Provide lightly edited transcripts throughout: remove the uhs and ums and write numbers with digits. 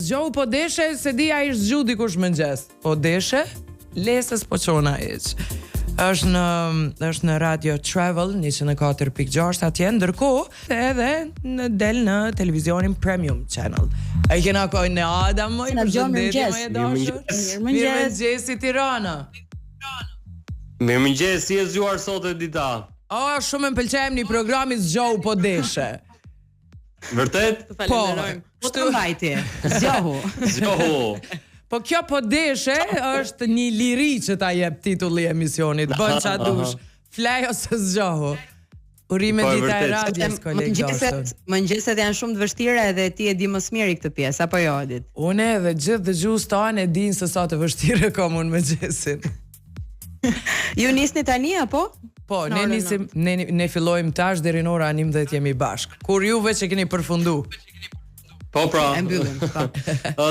Zgjohu po deshe, se di a ishtë zgju dikush mëngjes. Po deshe, lesës po qona iq. është në Radio Travel 104.6 atje, ndërkohë edhe del në televizionin Premium Channel. A i kena kojnë në Adam, moj, përshëndetje, moj e dashur. Mirëmëngjes i Tirana. Mirëmëngjes, si e zgjuar sot e dita? Shumë më pëlqejmë një programi zgjohu po deshe. Vërtet? Po, të mbajti. Zgjohu. Po kjo po deshe është një liri që ta jep titulli emisionit. Bën qa dush. Flaj ose zgjohu. Urime dita e radios, kolegë Gjosën. Mëngjeset janë shumë të vështira edhe ti e di më smiri këtë pjesë, apo jo, Edit? Unë edhe gjithë dëgjues tanë e din se sa të vështirë kam unë mëngjesin. Ju nisni tani apo? Po, ne fillojmë tash deri në ora 11 jemi bashk. Kur juve që keni përfundu? Po pra. E mbyllim.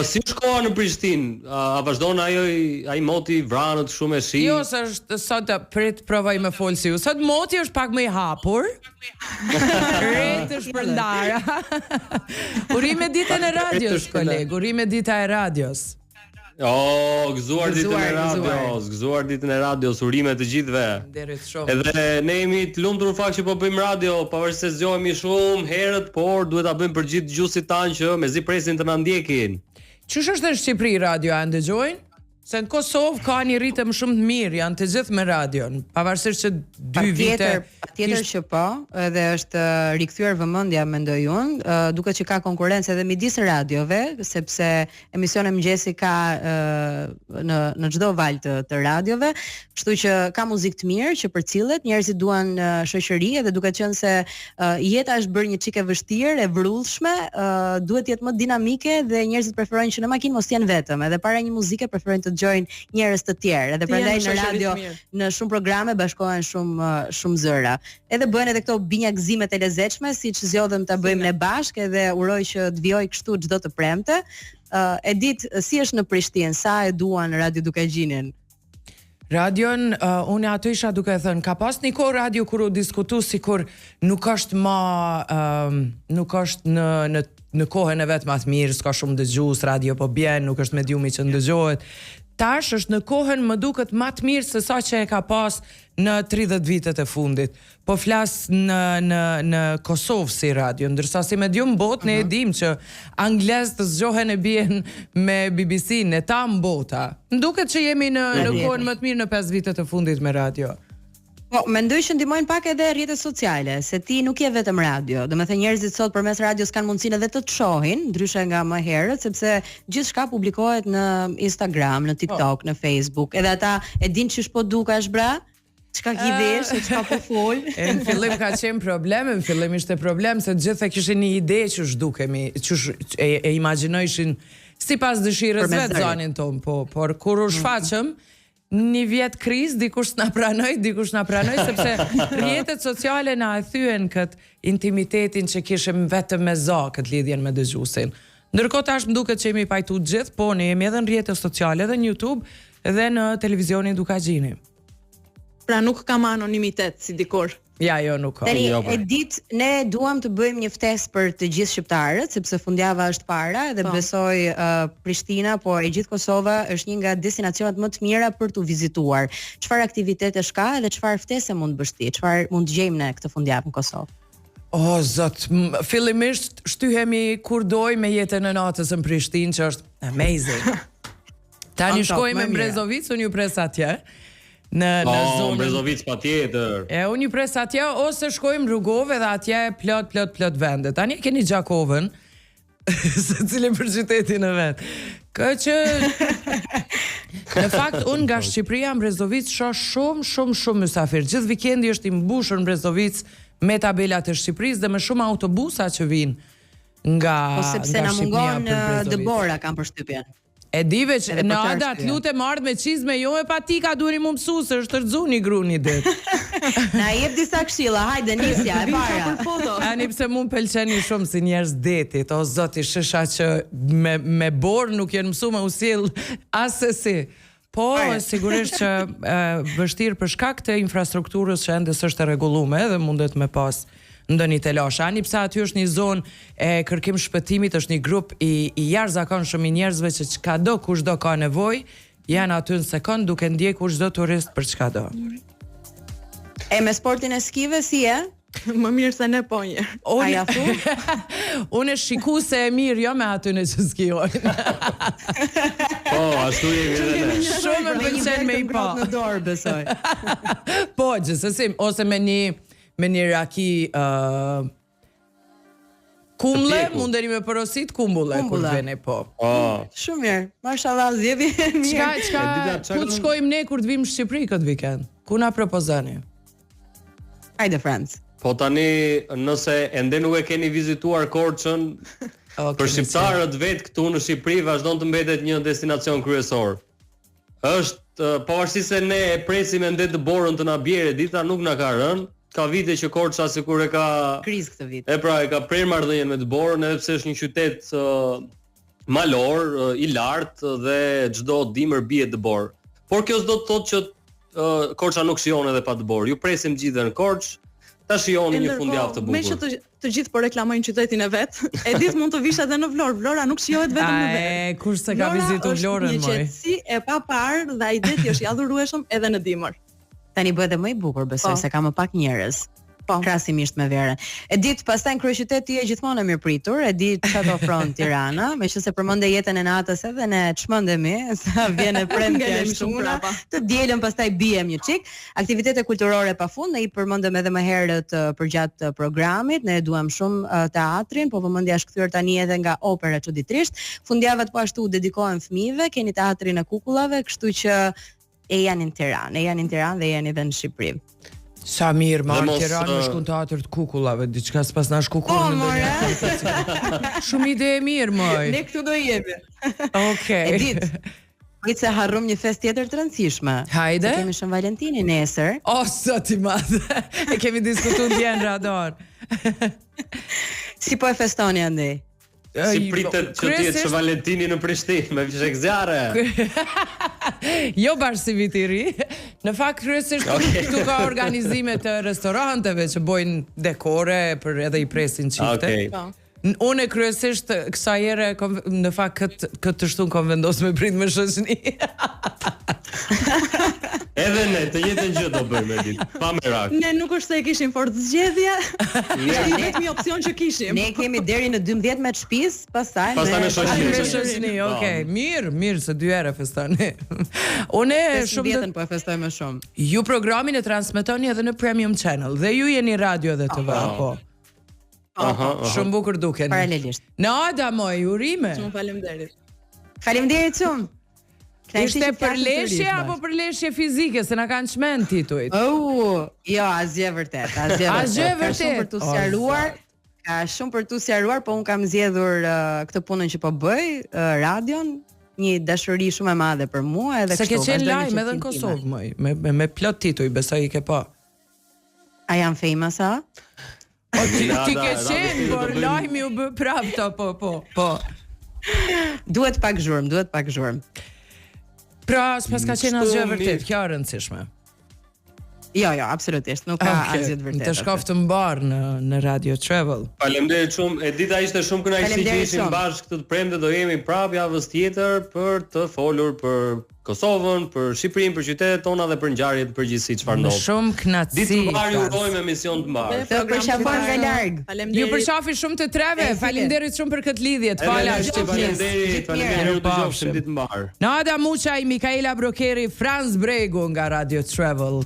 Si shkoa në Prishtinë? A vazhdon ai moti vranët shumë e shi? Jo, se sot prit provoj me fol si ju. Sot moti është pak më i hapur. Rreth është përndara. Urime ditën e radios, koleg. Urime dita e radios. Gëzuar ditën e radios, urime të gjithëve. Nderit shumë. Edhe ne jemi të lumtur fakt që po bëjmë radio, pavarësisht se zgjohemi shumë herët, por duhet ta bëjmë për gjithë dëgjuesit tanë që mezi presin të na ndjekin. Ç'është është në Shqipëri radio a ndëgjojnë? Se në Kosovë ka një ritëm shumë të mirë, janë të gjithë me radion, pavarësisht që 2 vite. Patjetër që po, edhe është rikthyer vëmendja mendoj unë, duke që ka konkurrencë edhe midis radiove, sepse emisioni mëngjesi ka në çdo valë të radiove, kështu që ka muzikë të mirë që përcillet, njerëzit duan shoqëri edhe duke qenë se jeta është bërë një çike vështirë, e vrullshme, duhet të jetë më dinamike dhe njerëzit preferojnë që në makinë mos jenë vetëm, edhe para një muzike preferojnë të dëgjojnë njerëz të tjerë, edhe prandaj në radio në shumë programe bashkohen shumë zëra. Edhe bëhen edhe këto binjakëzimet e lezetshme, siç zgjodhem ta bëjmë ne bashkë, edhe uroj që të vijoj kështu çdo të premte. Edit, si është në Prishtinë? Sa e duan Radio Dukagjinin? Radion, unë ato isha duke thënë, ka pas një kohë radio kur u diskutu sikur nuk është nuk është në kohën e vetë ma të mirë, s'ka shumë dëgjues, radio po bjen, nuk është mediumi që ndëgjohet. Tash është në kohën më duket ma të mirë se sa që e ka pas në 30 vitet e fundit. Po flas në Kosovë si radio, ndërsa si medium bot ne e dim që anglez të zgjohen e bien me BBC-n, e ta mbota. Nduket që jemi në kohën më të mirë në 5 vitet e fundit me radio. Po, mendoj që ndihmojnë pak edhe rrjetet sociale, se ti nuk je vetëm radio. Domethënë njerëzit sot përmes radios kanë mundësinë edhe të shohin, ndryshe nga më herët, sepse gjithçka publikohet në Instagram, në TikTok, në Facebook. Edhe ata e dinë ç'ish po dukash bra, çka ki vesh, çka po fol. Në fillim ka qenë problem, në fillim ishte problem se gjithë kishin një ide që dukemi, që e imagjinojshin sipas dëshirës vetë zonin ton, por kur u shfaqëm një vjet kriz, dikush na pranoi, sepse rrjetet sociale na e thyen kët intimitetin që kishim vetëm me këtë lidhjen me dëgjuesin. Ndërkohë tash më duket që jemi pajtu gjithë, po ne jemi edhe në rrjetet sociale, edhe në YouTube, edhe në televizionin Dukagjini. Pra nuk kam anonimitet si dikur. Ja, jo, nuk ka. Tani, Edit, ne duam të bëjmë një ftesë për të gjithë shqiptarët, sepse fundjava është para dhe besoj Prishtina, por e gjithë Kosova është një nga destinacionet më të mira për të vizituar. Çfarë aktivitetesh ka dhe çfarë ftese mund të bësh ti? Çfarë mund të gjejmë ne këtë fundjavë në Kosovë? O, zot, fillimisht shtyhemi kur doj me jetën e natës në Prishtinë, që është amazing. Tani shkojmë në Brezovic, unë ju pres atje. Në zonë Brezovic patjetër. Unë ju pres atje ose shkojmë rrugove dhe atje plot vende. Tani keni Gjakovën, se cilin për qytetin e vet. Që në fakt unë nga Shqipëria në Brezovic shoh shumë mysafir. Gjithë vikendi është i mbushur në Brezovic me tabelat e Shqipërisë dhe me shumë autobusa që vinë nga sepse na mungon dëbora kam përshtypjen. E dive që në Ada të lutem ardh me çizme jo e patika duheni më mësu se është rëzuni gruni dit. Na jep disa këshilla, hajde nisja e para. Ani pse mund pëlqeni shumë si njerëz detit, o zoti shesha që me borë nuk jenë mësu me usil asesi. Po, sigurisht që vështirë për shkak të infrastrukturës që ende s'është e rregulluar dhe mundet me pas ndonjë telashe. Ani pse aty është një zonë e kërkim shpëtimit, është një grup i jashtëzakonshëm i njerëzve që çkado kushdo ka nevojë, janë aty në sekond duke ndjekur çdo turist për çkado. E me sportin e skive si e? Më mirë se ne po një. A ja thu? Unë shikuese e mirë, jo me aty në që skijojnë. Po, ashtu jemi edhe ne. Shumë më pëlqen me i pa. Në dorë besoj. Po, gjithsesi, ose me një raki kumble, mundeni me porosit kumbulle kur vjen po. Shumë mirë. Mashallah, zgjedhje e mirë. Çka ku të shkojmë ne kur të vim në Shqipëri këtë vikend? Ku na propozoni? Hajde friends. Po tani nëse ende nuk e keni vizituar Korçën, për shqiptarët vetë këtu në Shqipëri vazhdon të mbetet një destinacion kryesor. Është pavarësisht se ne e presim ende të borën të na bjerë, dita nuk na ka rënë. Ka vite që Korça sikur e ka krizë këtë vit. E pra e ka prerë marrëdhënien me të borën, edhe pse është një qytet malor, i lartë dhe çdo dimër bie të borë. Por kjo s'do të thotë që Korça nuk shijon edhe pa të borë. Ju presim gjithë në Korçë. Ta shihoni një fundjavë të bukur. Me që të gjithë po reklamojnë qytetin e vet, e ditë mund të vish edhe në Vlorë. Vlora nuk shijohet vetëm në vet. Kush se ka vizitu Vlorën më? Një qetësi e papar dhe ai det është i adhurueshëm edhe në dimër. Tani bëhet edhe më i bukur, besoj se ka më pak njerëz. Krahasimisht me verën. E ditë pastaj në kryeqytet ti je gjithmonë e mirëpritur, e di çfarë ofron Tirana, meqense përmendë jetën e natës edhe ne çmendemi, sa vjen e premtja shumë. Të dielën pastaj biem një çik, aktivitete kulturore pafund, ne I përmendëm edhe më herët përgjatë programit, ne duam shumë teatrin, po vëmendja është kthyer tani edhe nga opera çuditërisht. Fundjavët po ashtu dedikohen fëmijëve, keni teatrin e kukullave, kështu që e janë në Tiranë dhe janë edhe në Shqipëri. Sa mirë, marë Tiranë në shkun teatr të kukullave, diçka s'pas na shkukullë në ndonjë. Shumë ide e mirë, moj. Ne këtu do jemi. Okej. E ditë se harrum një fest tjetër të rëndësishme. Hajde. Se kemi Shën Valentini nesër. O, sa ti madhe. E kemi diskutuar dje në radar. Si po e festoni andej? Si pritet që të jetë Shën Valentini në Prishtinë me fishek zjarre. Jo bashkë si viti I ri. Në fakt kryesisht këtu ka organizime të restoranteve që bojnë dekore për edhe I presin çifte. Unë kryesisht kësaj here në fakt këtë shtun kam vendosur me prit me shoqni. Edhe ne të njëjtën gjë do bëjmë ditë, pa merak. Ne nuk është se e kishim fort zgjedhje. Ishte vetëm një opsion që kishim. Ne kemi deri në 12 me shtëpis, pastaj me shoqni. Okej, mirë se 2 herë festoni. Unë shumë vjetën po e festoj më shumë. Ju programin e transmetoni edhe në Premium Channel dhe ju jeni radio dhe TV apo? Shumë bukur duken. Paralelisht. Nada moj, urime. Shumë faleminderit. Faleminderit shumë. Ishte për leshje apo për leshje fizike, se na kanë çmend titujt? Jo, asgjë vërtet, asgjë vërtet. Ka shumë për tu sqaruar, po un kam zgjedhur këtë punën që po bëj, radion, një dashuri shumë e madhe për mua edhe kështu. Se ke qenë lajm edhe në Kosovë, moj, me plot tituj, besoj I ke pa. A janë famous, a? Ti ke qenë, por lajmi u bë prapë, po. Duhet pak zhurmë. Pra, s'pas ka qenë asgjë vërtet, kjo është rëndësishme. Jo, absolutisht, nuk ka asgjë të vërtetë. Të shkoftë mbar në Radio Travel. Faleminderit shumë. Edita ishte shumë kënaqësi që ishim bashkë këtë premte, do jemi prapë javës tjetër për të folur për Kosovën, për Shqipërinë, për qytetet tona dhe për ngjarjet përgjithësi çfarë ndodh. Shumë kënaqësi. Ditë të mbarë urojmë emision të mbarë. Të përshafon nga larg. Ju përshafim shumë të treve. Faleminderit shumë për këtë lidhje. Faleminderit. Ju dëgjofshim ditë të mbarë. Nada Muçaj, Mikaela Brokeri, Franz Bregu nga Radio Travel.